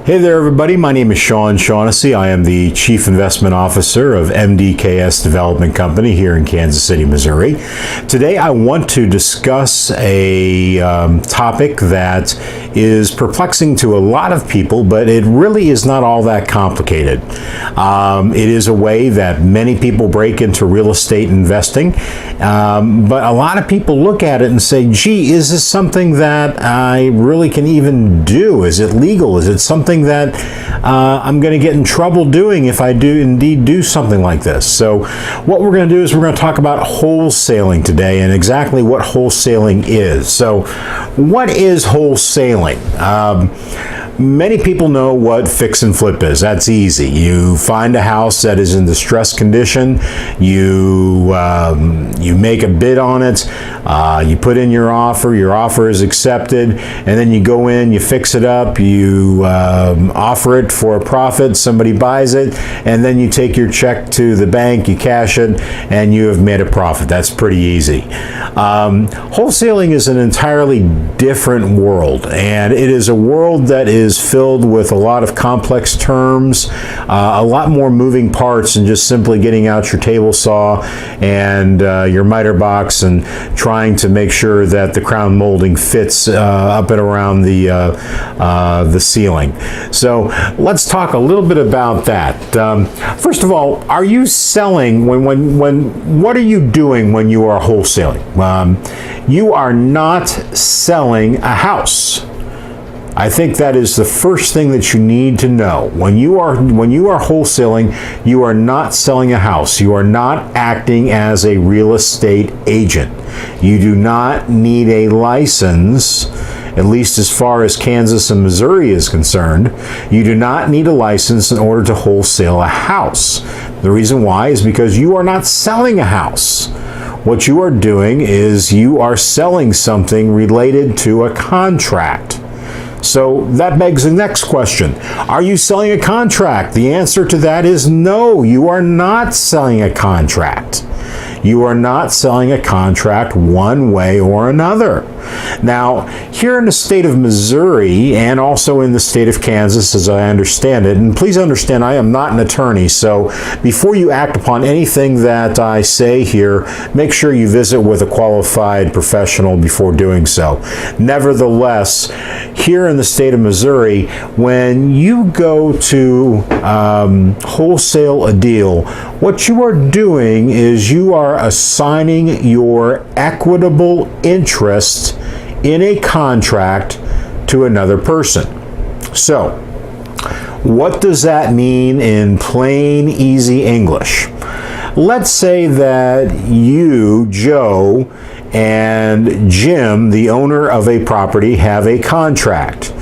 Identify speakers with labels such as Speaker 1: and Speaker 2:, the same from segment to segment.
Speaker 1: Hey there, everybody. My name is Sean Shaughnessy. I am the Chief Investment Officer of MDKS Development Company here in Kansas City, Missouri. Today, I want to discuss a topic that is perplexing to a lot of people, but it really is not all that complicated. It is a way that many people break into real estate investing, but a lot of people look at it and say, gee, is this something that I really can even do? Is it legal? Is it something that I'm going to get in trouble doing if I do indeed do something like this? So what we're going to do is we're going to talk about wholesaling today and exactly what wholesaling is. So what is wholesaling? Many people know what fix and flip is. That's easy. You find a house that is in distressed condition, you make a bid on it, you put in your offer is accepted, and then you go in, you fix it up, you offer it for a profit, somebody buys it, and then you take your check to the bank, you cash it, and you have made a profit. That's pretty easy. Wholesaling is an entirely different world, and it is a world that is filled with a lot of complex terms, a lot more moving parts than just simply getting out your table saw and your miter box and trying to make sure that the crown molding fits up and around the ceiling. So let's talk a little bit about that. First of all, are you selling what are you doing when you are wholesaling? You are not selling a house. I think that is the first thing that you need to know. When you are wholesaling, you are not selling a house. You are not acting as a real estate agent. You do not need a license, at least as far as Kansas and Missouri is concerned. You do not need a license in order to wholesale a house. The reason why is because you are not selling a house. What you are doing is you are selling something related to a contract. So that begs the next question. Are you selling a contract? The answer to that is no, you are not selling a contract. You are not selling a contract one way or another. Now, here in the state of Missouri and also in the state of Kansas, as I understand it, and please understand I am not an attorney, so before you act upon anything that I say here, make sure you visit with a qualified professional before doing so. Nevertheless, here in the state of Missouri, when you go to wholesale a deal, what you are doing is you are assigning your equitable interest in a contract to another person. So, what does that mean in plain, easy English? Let's say that you, Joe, and Jim, the owner of a property, have a contract.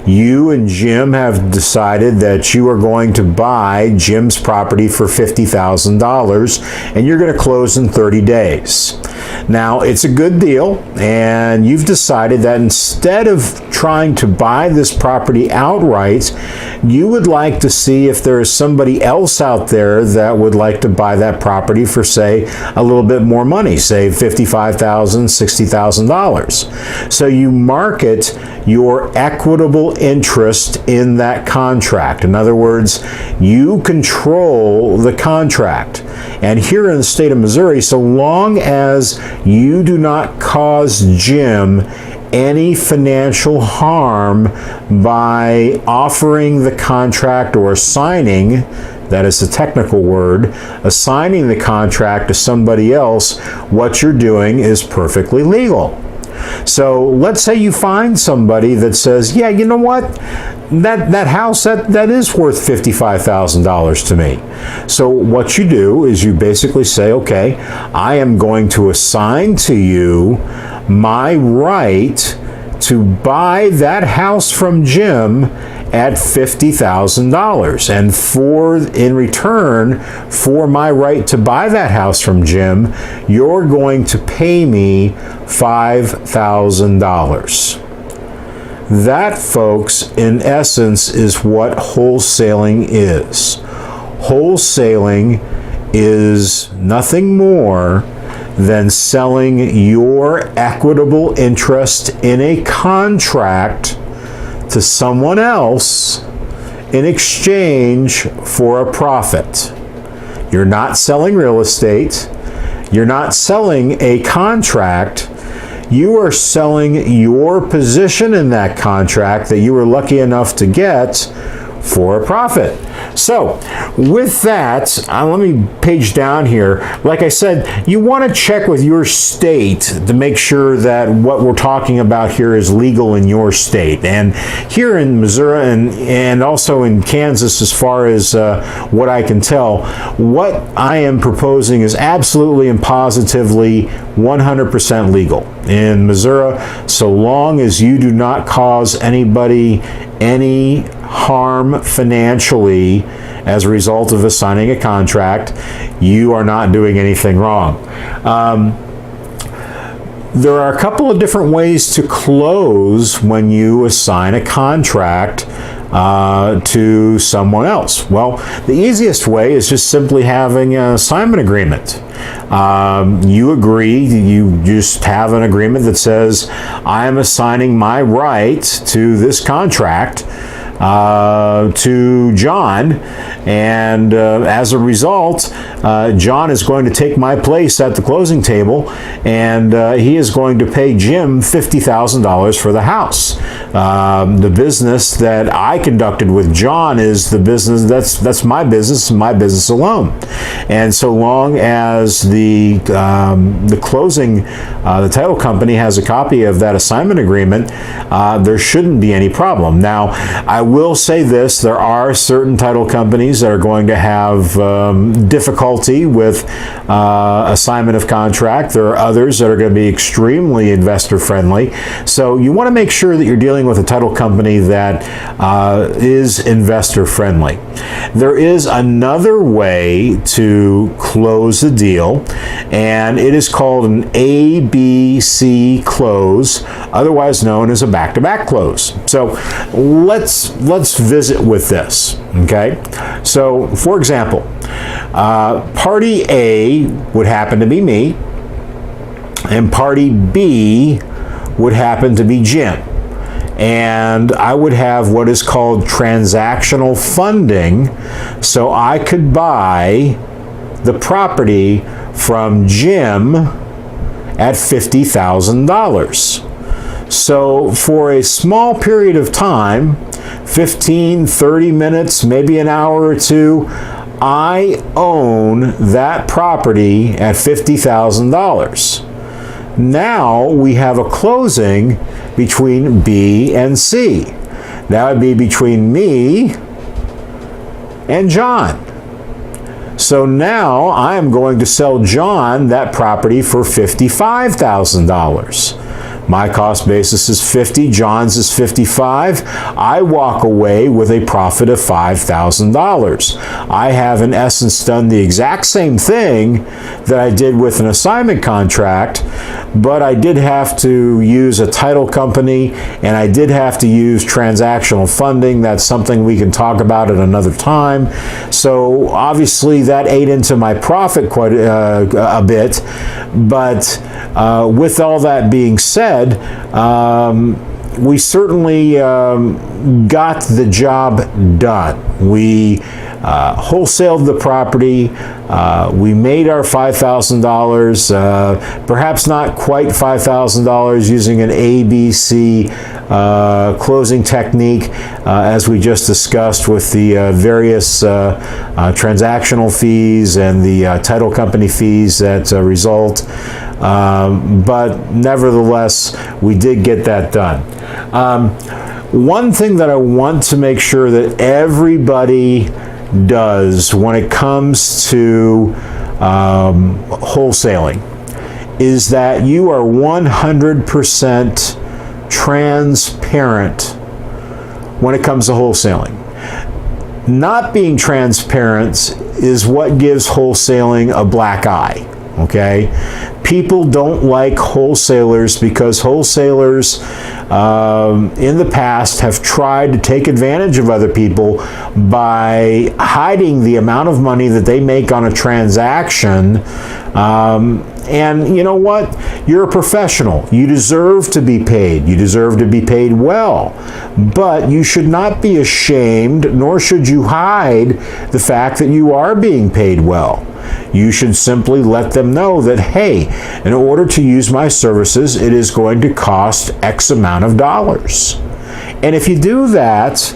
Speaker 1: You and Jim have decided that you are going to buy Jim's property for $50,000 and you're going to close in 30 days. Now, it's a good deal, and you've decided that instead of trying to buy this property outright, you would like to see if there is somebody else out there that would like to buy that property for, say, a little bit more money, say $55,000, $60,000. So you market your equitable interest in that contract. In other words, you control the contract. And here in the state of Missouri, so long as you do not cause Jim any financial harm by offering the contract or assigning, that is the technical word, assigning the contract to somebody else, what you're doing is perfectly legal. So let's say you find somebody that says, yeah, you know what? That house, that is worth $55,000 to me. So what you do is you basically say, okay, I am going to assign to you my right to buy that house from Jim at $50,000, and in return for my right to buy that house from Jim, you're going to pay me $5,000. That, folks, in essence, is what wholesaling is. Wholesaling is nothing more than selling your equitable interest in a contract to someone else in exchange for a profit. You're not selling real estate. You're not selling a contract. You are selling your position in that contract that you were lucky enough to get for a profit. So with that, let me page down here. Like I said, you want to check with your state to make sure that what we're talking about here is legal in your state. And here in Missouri and also in Kansas, as far as what I can tell, what I am proposing is absolutely and positively 100% legal in Missouri, so long as you do not cause anybody any harm financially as a result of signing a contract. You are not doing anything wrong. There are a couple of different ways to close when you assign a contract to someone else. Well, the easiest way is just simply having an assignment agreement. You agree, you just have an agreement that says, I am assigning my right to this contract to John, and as a result, John is going to take my place at the closing table, and he is going to pay Jim $50,000 for the house. The business that I conducted with John is the business that's my business and my business alone. And so long as the closing, the title company has a copy of that assignment agreement, there shouldn't be any problem. Now, I will say this: there are certain title companies that are going to have difficulty with assignment of contract. There are others that are going to be extremely investor friendly. So you want to make sure that you're dealing with a title company that is investor friendly. There is another way to close the deal, and it is called an ABC close, otherwise known as a back-to-back close. So let's visit with this, okay? So, for example, party A would happen to be me, and party B would happen to be Jim. And I would have what is called transactional funding, so I could buy the property from Jim at $50,000. So for a small period of time, 15, 30 minutes, maybe an hour or two, I own that property at $50,000. Now we have a closing between B and C. That would be between me and John. So now I am going to sell John that property for $55,000. My cost basis is 50, John's is 55. I walk away with a profit of $5,000. I have in essence done the exact same thing that I did with an assignment contract, but I did have to use a title company and I did have to use transactional funding. That's something we can talk about at another time. So obviously that ate into my profit quite a bit, but with all that being said, we certainly got the job done. We wholesaled the property. We made our $5,000, perhaps not quite $5,000 using an ABC closing technique, as we just discussed with the various transactional fees and the title company fees that result. But nevertheless, we did get that done. One thing that I want to make sure that everybody does when it comes to wholesaling is that you are 100% transparent when it comes to wholesaling. Not being transparent is what gives wholesaling a black eye. Okay? People don't like wholesalers because wholesalers in the past have tried to take advantage of other people by hiding the amount of money that they make on a transaction. And you know what? You're a professional. You deserve to be paid. You deserve to be paid well. But you should not be ashamed, nor should you hide the fact that you are being paid well. You should simply let them know that, hey, in order to use my services, it is going to cost X amount of dollars. And if you do that,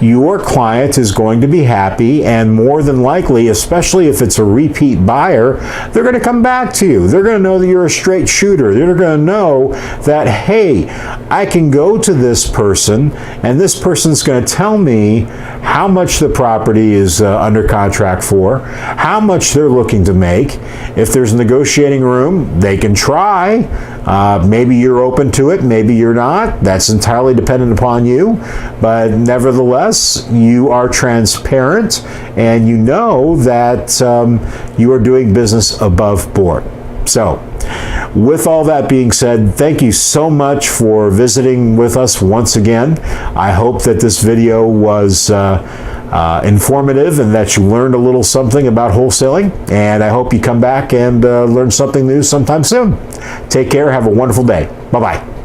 Speaker 1: your client is going to be happy, and more than likely, especially if it's a repeat buyer, they're going to come back to you. They're going to know that you're a straight shooter. They're going to know that, hey, I can go to this person, and this person's going to tell me how much the property is under contract for, how much they're looking to make. If there's negotiating room, they can try. Maybe you're open to it, maybe you're not. That's entirely dependent upon you. But nevertheless, you are transparent, and you know that you are doing business above board. So, with all that being said, thank you so much for visiting with us once again. I hope that this video was informative and that you learned a little something about wholesaling, and I hope you come back and learn something new sometime soon. Take care. Have a wonderful day. Bye-bye.